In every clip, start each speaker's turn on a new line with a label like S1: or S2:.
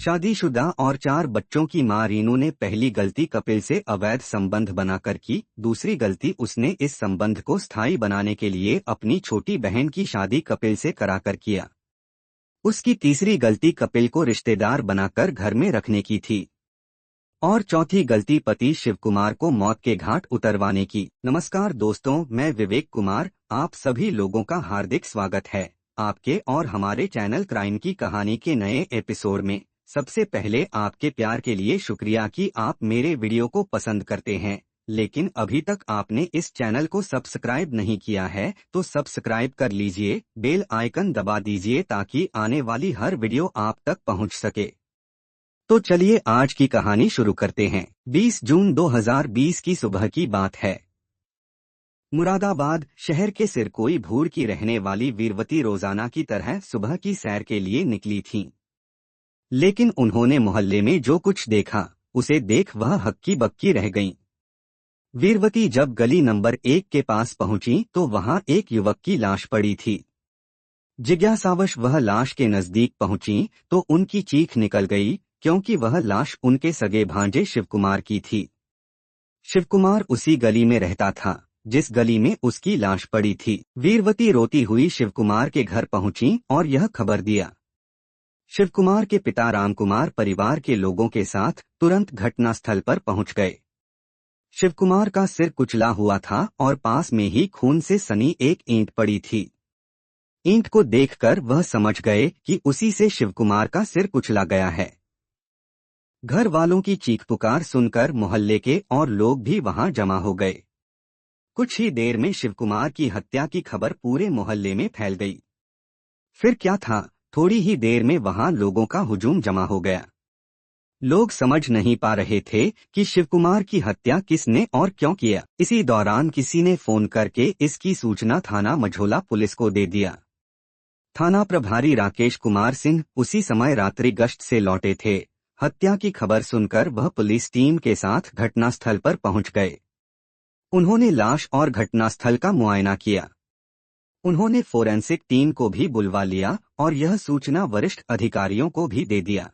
S1: शादीशुदा और 4 बच्चों की मां रीनू ने पहली गलती कपिल से अवैध संबंध बनाकर की। दूसरी गलती उसने इस संबंध को स्थायी बनाने के लिए अपनी छोटी बहन की शादी कपिल से कराकर किया। उसकी तीसरी गलती कपिल को रिश्तेदार बनाकर घर में रखने की थी और चौथी गलती पति शिव कुमार को मौत के घाट उतरवाने की। नमस्कार दोस्तों, मैं विवेक कुमार, आप सभी लोगों का हार्दिक स्वागत है आपके और हमारे चैनल क्राइम की कहानी के नए एपिसोड में। सबसे पहले आपके प्यार के लिए शुक्रिया कि आप मेरे वीडियो को पसंद करते हैं, लेकिन अभी तक आपने इस चैनल को सब्सक्राइब नहीं किया है तो सब्सक्राइब कर लीजिए, बेल आइकन दबा दीजिए ताकि आने वाली हर वीडियो आप तक पहुंच सके। तो चलिए आज की कहानी शुरू करते हैं। 20 जून 2020 की सुबह की बात है। मुरादाबाद शहर के सिरकोई भूड़ की रहने वाली वीरवती रोजाना की तरह सुबह की सैर के लिए निकली थीं। लेकिन उन्होंने मोहल्ले में जो कुछ देखा उसे देख वह हक्की बक्की रह गईं। वीरवती जब गली नंबर 1 के पास पहुंची तो वहां एक युवक की लाश पड़ी थी। जिज्ञासावश वह लाश के नजदीक पहुंची तो उनकी चीख निकल गई, क्योंकि वह लाश उनके सगे भांजे शिवकुमार की थी। शिवकुमार उसी गली में रहता था जिस गली में उसकी लाश पड़ी थी। वीरवती रोती हुई शिवकुमार के घर पहुंची और यह खबर दिया। शिवकुमार के पिता रामकुमार परिवार के लोगों के साथ तुरंत घटनास्थल पर पहुंच गए। शिवकुमार का सिर कुचला हुआ था और पास में ही खून से सनी एक ईंट पड़ी थी। ईंट को देखकर वह समझ गए कि उसी से शिवकुमार का सिर कुचला गया है। घर वालों की चीख पुकार सुनकर मोहल्ले के और लोग भी वहां जमा हो गए। कुछ ही देर में शिवकुमार की हत्या की खबर पूरे मोहल्ले में फैल गई। फिर क्या था, थोड़ी ही देर में वहां लोगों का हुजूम जमा हो गया। लोग समझ नहीं पा रहे थे कि शिवकुमार की हत्या किसने और क्यों किया। इसी दौरान किसी ने फोन करके इसकी सूचना थाना मझोला पुलिस को दे दिया। थाना प्रभारी राकेश कुमार सिंह उसी समय रात्रि गश्त से लौटे थे। हत्या की खबर सुनकर वह पुलिस टीम के साथ घटनास्थल पर पहुंच गए। उन्होंने लाश और घटनास्थल का मुआयना किया। उन्होंने फोरेंसिक टीम को भी बुलवा लिया और यह सूचना वरिष्ठ अधिकारियों को भी दे दिया।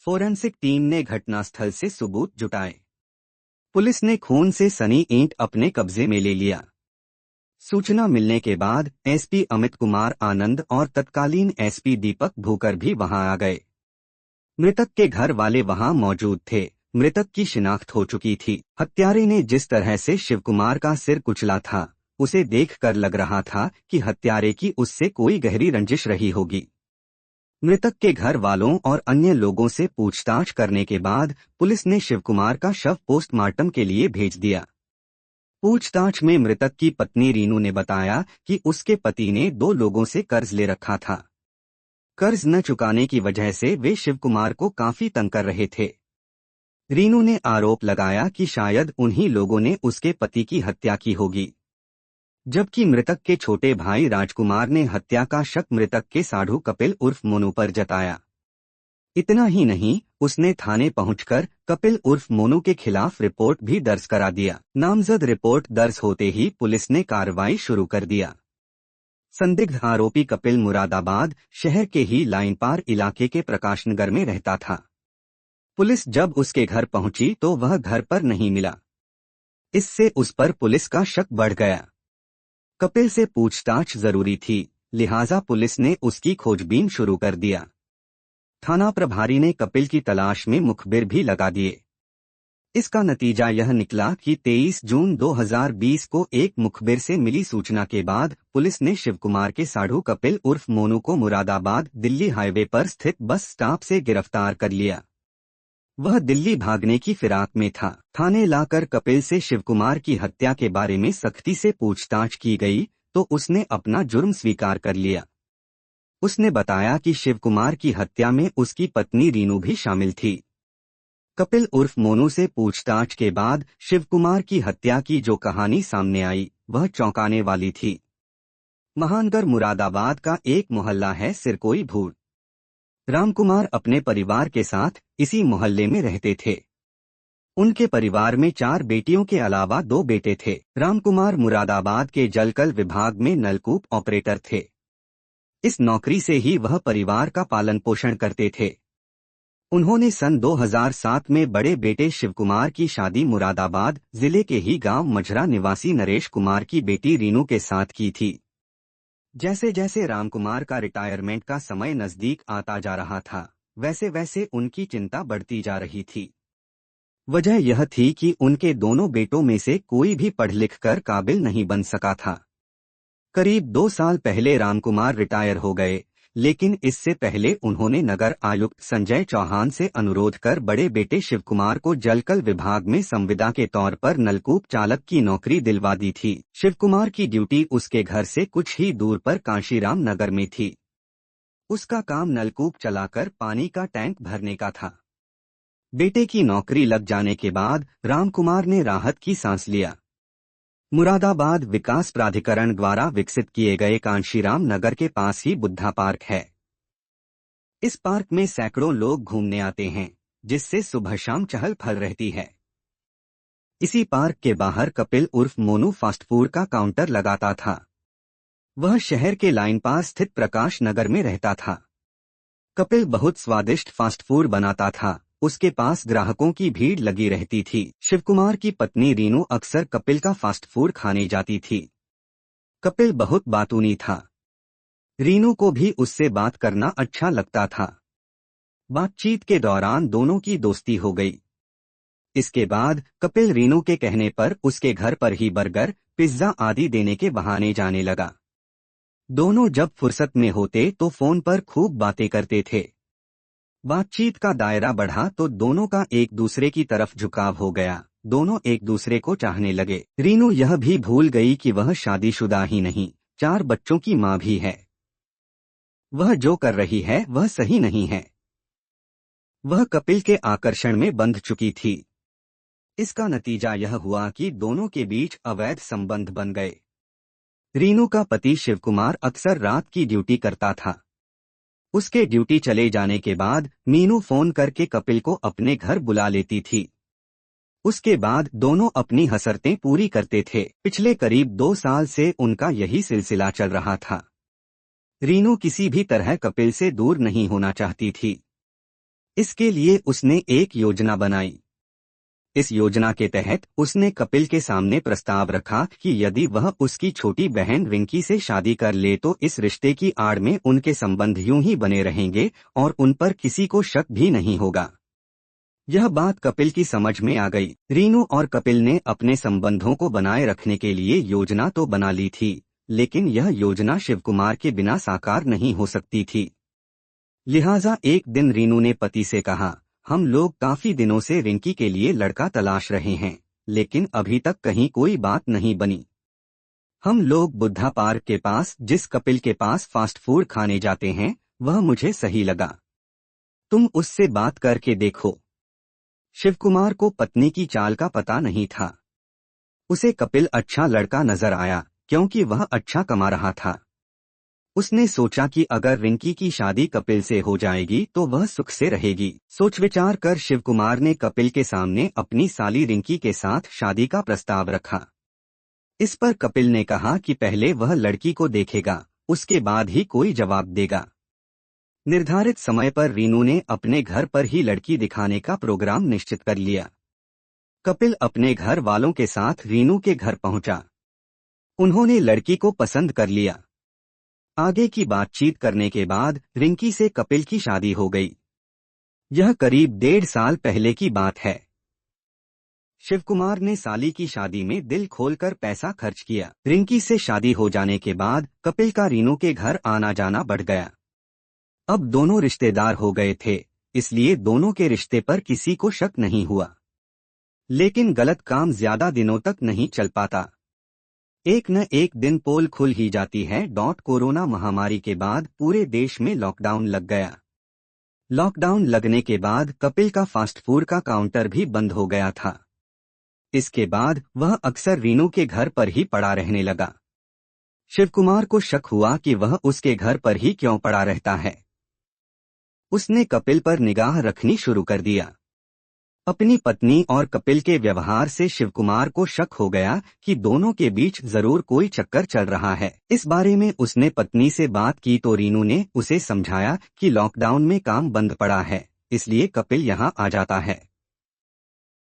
S1: फोरेंसिक टीम ने घटनास्थल से सबूत जुटाए। पुलिस ने खून से सनी ईंट अपने कब्जे में ले लिया। सूचना मिलने के बाद एसपी अमित कुमार आनंद और तत्कालीन एसपी दीपक भूकर भी वहां आ गए। मृतक के घर वाले वहां मौजूद थे। मृतक की शिनाख्त हो चुकी थी। हत्यारे ने जिस तरह से शिवकुमार का सिर कुचला था उसे देखकर लग रहा था कि हत्यारे की उससे कोई गहरी रंजिश रही होगी। मृतक के घर वालों और अन्य लोगों से पूछताछ करने के बाद पुलिस ने शिवकुमार का शव पोस्टमार्टम के लिए भेज दिया। पूछताछ में मृतक की पत्नी रीनू ने बताया कि उसके पति ने 2 लोगों से कर्ज ले रखा था। कर्ज न चुकाने की वजह से वे शिवकुमार को काफी तंग कर रहे थे। रीनू ने आरोप लगाया कि शायद उन्हीं लोगों ने उसके पति की हत्या की होगी, जबकि मृतक के छोटे भाई राजकुमार ने हत्या का शक मृतक के साढ़ू कपिल उर्फ मोनू पर जताया। इतना ही नहीं, उसने थाने पहुंचकर कपिल उर्फ मोनू के खिलाफ रिपोर्ट भी दर्ज करा दिया। नामजद रिपोर्ट दर्ज होते ही पुलिस ने कार्रवाई शुरू कर दिया। संदिग्ध आरोपी कपिल मुरादाबाद शहर के ही लाइन पार इलाके के प्रकाशनगर में रहता था। पुलिस जब उसके घर पहुंची तो वह घर पर नहीं मिला। इससे उस पर पुलिस का शक बढ़ गया। कपिल से पूछताछ जरूरी थी, लिहाजा पुलिस ने उसकी खोजबीन शुरू कर दिया। थाना प्रभारी ने कपिल की तलाश में मुखबिर भी लगा दिए। इसका नतीजा यह निकला कि 23 जून 2020 को एक मुखबिर से मिली सूचना के बाद पुलिस ने शिवकुमार के साढ़ू कपिल उर्फ मोनू को मुरादाबाद दिल्ली हाईवे पर स्थित बस स्टॉप से गिरफ्तार कर लिया। वह दिल्ली भागने की फिराक में था। थाने लाकर कपिल से शिवकुमार की हत्या के बारे में सख्ती से पूछताछ की गई तो उसने अपना जुर्म स्वीकार कर लिया। उसने बताया कि शिवकुमार की हत्या में उसकी पत्नी रीनू भी शामिल थी। कपिल उर्फ मोनू से पूछताछ के बाद शिवकुमार की हत्या की जो कहानी सामने आई वह चौंकाने वाली थी। महानगर मुरादाबाद का एक मोहल्ला है सिरकोई भूड़। रामकुमार अपने परिवार के साथ इसी मोहल्ले में रहते थे। उनके परिवार में 4 बेटियों के अलावा 2 बेटे थे। रामकुमार मुरादाबाद के जलकल विभाग में नलकूप ऑपरेटर थे। इस नौकरी से ही वह परिवार का पालन पोषण करते थे। उन्होंने सन 2007 में बड़े बेटे शिवकुमार की शादी मुरादाबाद जिले के ही गांव मझरा निवासी नरेश कुमार की बेटी रीनू के साथ की थी। जैसे जैसे रामकुमार का रिटायरमेंट का समय नजदीक आता जा रहा था, वैसे वैसे उनकी चिंता बढ़ती जा रही थी। वजह यह थी कि उनके दोनों बेटों में से कोई भी पढ़ लिख कर काबिल नहीं बन सका था। करीब 2 साल पहले रामकुमार रिटायर हो गए, लेकिन इससे पहले उन्होंने नगर आयुक्त संजय चौहान से अनुरोध कर बड़े बेटे शिवकुमार को जलकल विभाग में संविदा के तौर पर नलकूप चालक की नौकरी दिलवा दी थी। शिवकुमार की ड्यूटी उसके घर से कुछ ही दूर पर कांशीराम नगर में थी। उसका काम नलकूप चलाकर पानी का टैंक भरने का था। बेटे की नौकरी लग जाने के बाद रामकुमार ने राहत की सांस लिया। मुरादाबाद विकास प्राधिकरण द्वारा विकसित किए गए कांशीराम नगर के पास ही बुद्धा पार्क है। इस पार्क में सैकड़ों लोग घूमने आते हैं, जिससे सुबह शाम चहल पहल रहती है। इसी पार्क के बाहर कपिल उर्फ मोनू फास्ट फूड का काउंटर लगाता था। वह शहर के लाइन पास स्थित प्रकाश नगर में रहता था। कपिल बहुत स्वादिष्ट फास्ट फूड बनाता था। उसके पास ग्राहकों की भीड़ लगी रहती थी। शिवकुमार की पत्नी रीनू अक्सर कपिल का फास्ट फूड खाने जाती थी। कपिल बहुत बातूनी था। रीनू को भी उससे बात करना अच्छा लगता था। बातचीत के दौरान दोनों की दोस्ती हो गई। इसके बाद कपिल रीनू के कहने पर उसके घर पर ही बर्गर, पिज्जा आदि देने के बहाने जाने लगा। दोनों जब फुर्सत में होते तो फोन पर खूब बातें करते थे। बातचीत का दायरा बढ़ा तो दोनों का एक दूसरे की तरफ झुकाव हो गया। दोनों एक दूसरे को चाहने लगे। रीनू यह भी भूल गई कि वह शादीशुदा ही नहीं, 4 बच्चों की मां भी है। वह जो कर रही है वह सही नहीं है। वह कपिल के आकर्षण में बंध चुकी थी। इसका नतीजा यह हुआ कि दोनों के बीच अवैध संबंध बन गए। रीनू का पति शिवकुमार अक्सर रात की ड्यूटी करता था। उसके ड्यूटी चले जाने के बाद मीनू फोन करके कपिल को अपने घर बुला लेती थी। उसके बाद दोनों अपनी हसरतें पूरी करते थे। पिछले करीब 2 साल से उनका यही सिलसिला चल रहा था। रीनू किसी भी तरह कपिल से दूर नहीं होना चाहती थी। इसके लिए उसने एक योजना बनाई। इस योजना के तहत उसने कपिल के सामने प्रस्ताव रखा कि यदि वह उसकी छोटी बहन रिंकी से शादी कर ले तो इस रिश्ते की आड़ में उनके संबंध यूं ही बने रहेंगे और उन पर किसी को शक भी नहीं होगा। यह बात कपिल की समझ में आ गई। रीनू और कपिल ने अपने संबंधों को बनाए रखने के लिए योजना तो बना ली थी, लेकिन यह योजना शिवकुमार के बिना साकार नहीं हो सकती थी। लिहाजा एक दिन रीनू ने पति से कहा, हम लोग काफी दिनों से रिंकी के लिए लड़का तलाश रहे हैं, लेकिन अभी तक कहीं कोई बात नहीं बनी। हम लोग बुद्धा पार्क के पास जिस कपिल के पास फास्ट फूड खाने जाते हैं, वह मुझे सही लगा। तुम उससे बात करके देखो। शिवकुमार को पत्नी की चाल का पता नहीं था। उसे कपिल अच्छा लड़का नजर आया, क्योंकि वह अच्छा कमा रहा था। उसने सोचा कि अगर रिंकी की शादी कपिल से हो जाएगी तो वह सुख से रहेगी। सोच विचार कर शिवकुमार ने कपिल के सामने अपनी साली रिंकी के साथ शादी का प्रस्ताव रखा। इस पर कपिल ने कहा कि पहले वह लड़की को देखेगा, उसके बाद ही कोई जवाब देगा। निर्धारित समय पर रीनू ने अपने घर पर ही लड़की दिखाने का प्रोग्राम निश्चित कर लिया। कपिल अपने घर वालों के साथ रीनू के घर पहुंचा। उन्होंने लड़की को पसंद कर लिया। आगे की बातचीत करने के बाद रिंकी से कपिल की शादी हो गई। यह करीब 1.5 साल पहले की बात है। शिवकुमार ने साली की शादी में दिल खोलकर पैसा खर्च किया। रिंकी से शादी हो जाने के बाद कपिल का रीनू के घर आना जाना बढ़ गया। अब दोनों रिश्तेदार हो गए थे, इसलिए दोनों के रिश्ते पर किसी को शक नहीं हुआ। लेकिन गलत काम ज्यादा दिनों तक नहीं चल पाता। एक न एक दिन पोल खुल ही जाती है। कोरोना महामारी के बाद पूरे देश में लॉकडाउन लग गया। लॉकडाउन लगने के बाद कपिल का फास्ट फूड का काउंटर भी बंद हो गया था। इसके बाद वह अक्सर रीनू के घर पर ही पड़ा रहने लगा। शिवकुमार को शक हुआ कि वह उसके घर पर ही क्यों पड़ा रहता है। उसने कपिल पर निगाह रखनी शुरू कर दिया। अपनी पत्नी और कपिल के व्यवहार से शिवकुमार को शक हो गया कि दोनों के बीच जरूर कोई चक्कर चल रहा है। इस बारे में उसने पत्नी से बात की तो रीनू ने उसे समझाया कि लॉकडाउन में काम बंद पड़ा है, इसलिए कपिल यहाँ आ जाता है।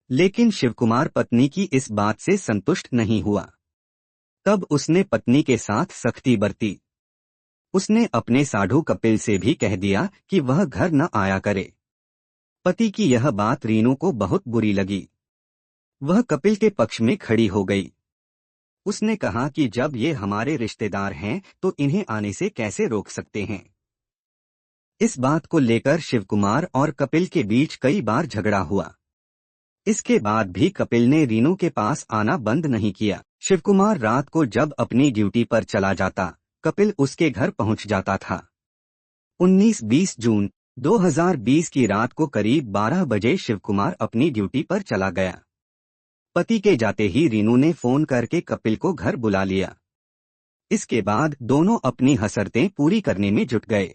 S1: लेकिन शिवकुमार पत्नी की इस बात से संतुष्ट नहीं हुआ। तब उसने पत्नी के साथ सख्ती बरती। उसने अपने साढ़ू कपिल से भी कह दिया कि वह घर न आया करे। पति की यह बात रीनू को बहुत बुरी लगी। वह कपिल के पक्ष में खड़ी हो गई। उसने कहा कि जब ये हमारे रिश्तेदार हैं तो इन्हें आने से कैसे रोक सकते हैं। इस बात को लेकर शिवकुमार और कपिल के बीच कई बार झगड़ा हुआ। इसके बाद भी कपिल ने रीनू के पास आना बंद नहीं किया। शिवकुमार रात को जब अपनी ड्यूटी पर चला जाता, कपिल उसके घर पहुंच जाता था। 19-20 जून 2020 की रात को करीब 12 बजे शिवकुमार अपनी ड्यूटी पर चला गया। पति के जाते ही रीनू ने फोन करके कपिल को घर बुला लिया। इसके बाद दोनों अपनी हसरतें पूरी करने में जुट गए।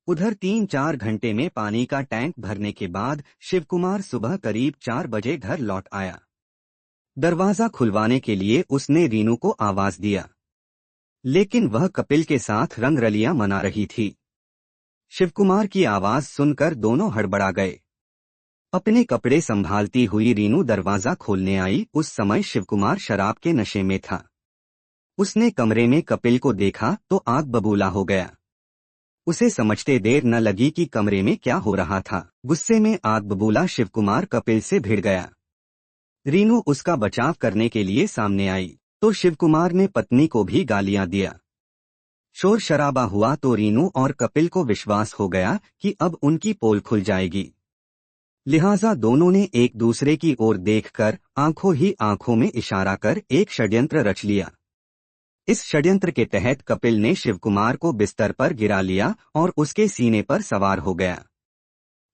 S1: उधर 3-4 घंटे में पानी का टैंक भरने के बाद शिवकुमार सुबह करीब 4 बजे घर लौट आया। दरवाजा खुलवाने के लिए उसने रीनू को आवाज दिया, लेकिन वह कपिल के साथ रंगरलियां मना रही थी। शिवकुमार की आवाज सुनकर दोनों हड़बड़ा गए। अपने कपड़े संभालती हुई रीनू दरवाजा खोलने आई। उस समय शिवकुमार शराब के नशे में था। उसने कमरे में कपिल को देखा तो आग बबूला हो गया। उसे समझते देर न लगी कि कमरे में क्या हो रहा था। गुस्से में आग बबूला शिवकुमार कपिल से भिड़ गया। रीनू उसका बचाव करने के लिए सामने आई तो शिवकुमार ने पत्नी को भी गालियां दिया। शोर शराबा हुआ तो रीनू और कपिल को विश्वास हो गया कि अब उनकी पोल खुल जाएगी। लिहाजा दोनों ने एक दूसरे की ओर देखकर आंखों ही आंखों में इशारा कर एक षड्यंत्र रच लिया। इस षड्यंत्र के तहत कपिल ने शिवकुमार को बिस्तर पर गिरा लिया और उसके सीने पर सवार हो गया।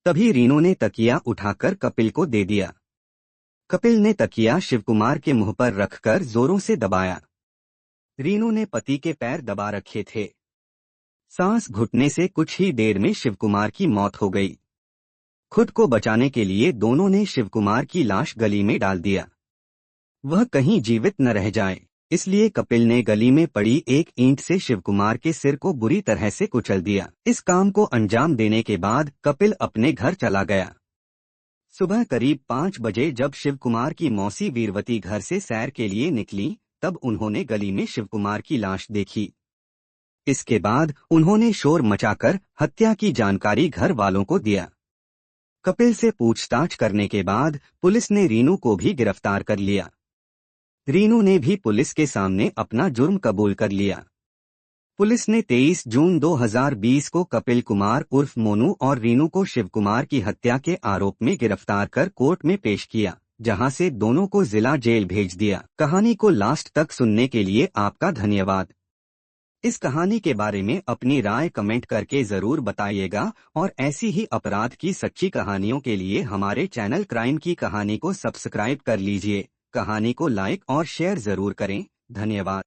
S1: तभी रीनू ने तकिया उठाकर कपिल को दे दिया। कपिल ने तकिया शिवकुमार के मुंह पर रखकर जोरों से दबाया। रीनू ने पति के पैर दबा रखे थे। सांस घुटने से कुछ ही देर में शिवकुमार की मौत हो गई। खुद को बचाने के लिए दोनों ने शिवकुमार की लाश गली में डाल दिया। वह कहीं जीवित न रह जाए, इसलिए कपिल ने गली में पड़ी एक ईंट से शिवकुमार के सिर को बुरी तरह से कुचल दिया। इस काम को अंजाम देने के बाद कपिल अपने घर चला गया। सुबह करीब 5 बजे जब शिवकुमार की मौसी वीरवती घर से सैर के लिए निकली, तब उन्होंने गली में शिवकुमार की लाश देखी। इसके बाद उन्होंने शोर मचाकर हत्या की जानकारी घर वालों को दिया। कपिल से पूछताछ करने के बाद पुलिस ने रीनू को भी गिरफ्तार कर लिया। रीनू ने भी पुलिस के सामने अपना जुर्म कबूल कर लिया। पुलिस ने 23 जून 2020 को कपिल कुमार उर्फ मोनू और रीनू को शिवकुमार की हत्या के आरोप में गिरफ्तार कर कोर्ट में पेश किया, जहां से दोनों को जिला जेल भेज दिया। कहानी को लास्ट तक सुनने के लिए आपका धन्यवाद। इस कहानी के बारे में अपनी राय कमेंट करके जरूर बताइएगा और ऐसी ही अपराध की सच्ची कहानियों के लिए हमारे चैनल क्राइम की कहानी को सब्सक्राइब कर लीजिए। कहानी को लाइक और शेयर जरूर करें। धन्यवाद।